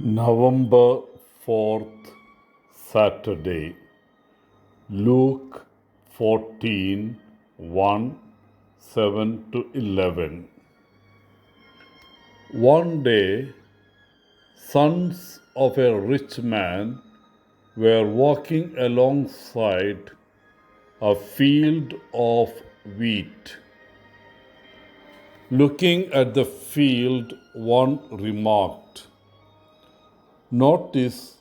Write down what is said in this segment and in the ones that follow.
November 4th, Saturday. Luke 14 1 7 to 11. One day, sons of a rich man were walking alongside a field of wheat. Looking at the field, one remarked, "Notice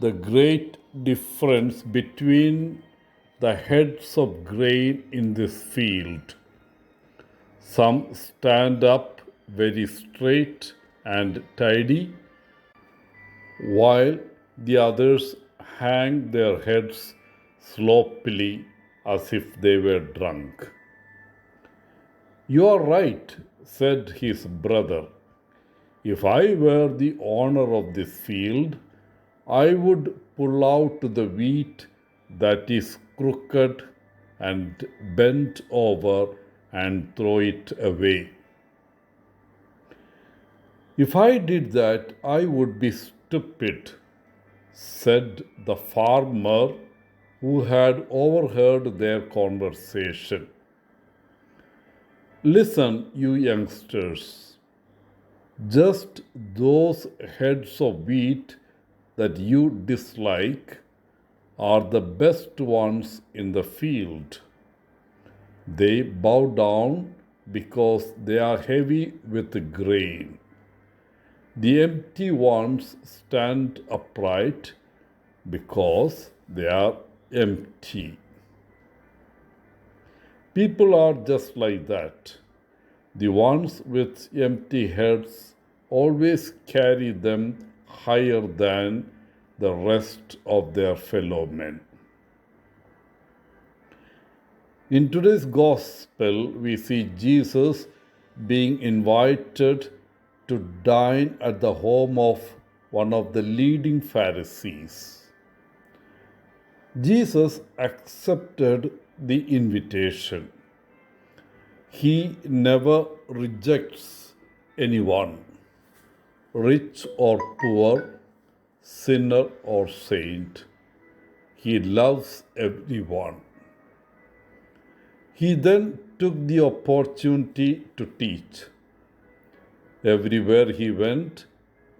the great difference between the heads of grain in this field. Some stand up very straight and tidy, while the others hang their heads sloppily as if they were drunk." "You are right," said his brother. "If I were the owner of this field, I would pull out the wheat that is crooked and bent over and throw it away." "If I did that, I would be stupid," said the farmer who had overheard their conversation. "Listen, you youngsters, just those heads of wheat that you dislike are the best ones in the field. They bow down because they are heavy with grain. The empty ones stand upright because they are empty." People are just like that. The ones with empty heads always carry them higher than the rest of their fellow men. In today's gospel, we see Jesus being invited to dine at the home of one of the leading Pharisees. Jesus accepted the invitation. He never rejects anyone, rich or poor, sinner or saint. He loves everyone. He then took the opportunity to teach. Everywhere he went,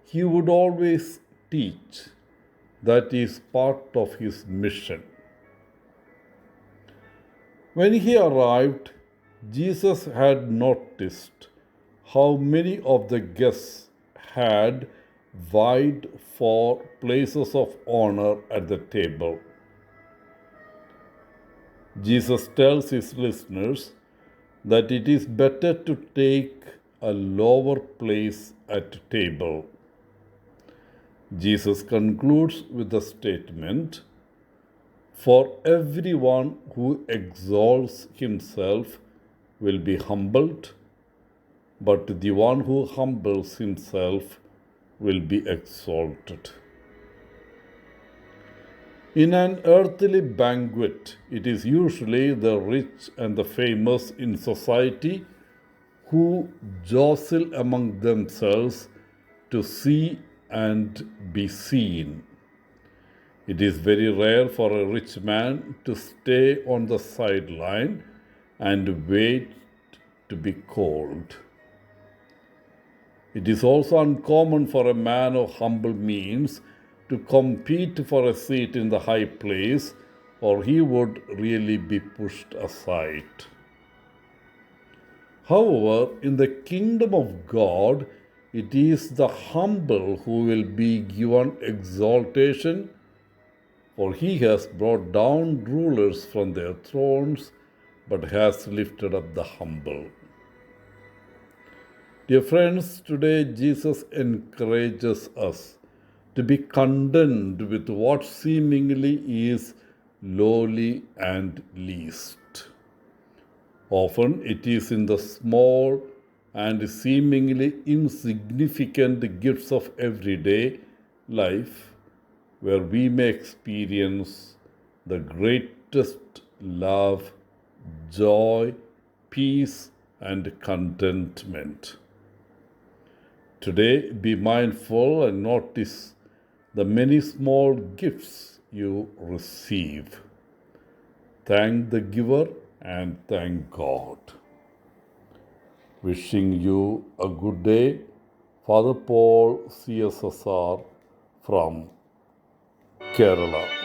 he would always teach. That is part of his mission. When he arrived, Jesus had noticed how many of the guests had vied for places of honor at the table. Jesus tells his listeners that it is better to take a lower place at table. Jesus concludes with the statement, "For everyone who exalts himself will be humbled, but the one who humbles himself will be exalted." In an earthly banquet, it is usually the rich and the famous in society who jostle among themselves to see and be seen. It is very rare for a rich man to stay on the sideline and wait to be called. It is also uncommon for a man of humble means to compete for a seat in the high place, or he would really be pushed aside. However, in the kingdom of God, it is the humble who will be given exaltation, for he has brought down rulers from their thrones, but has lifted up the humble. Dear friends, today Jesus encourages us to be content with what seemingly is lowly and least. Often it is in the small and seemingly insignificant gifts of everyday life where we may experience the greatest love, joy, peace, and contentment. Today, be mindful and notice the many small gifts you receive. Thank the giver and thank God. Wishing you a good day. Father Paul, CSSR from Kerala.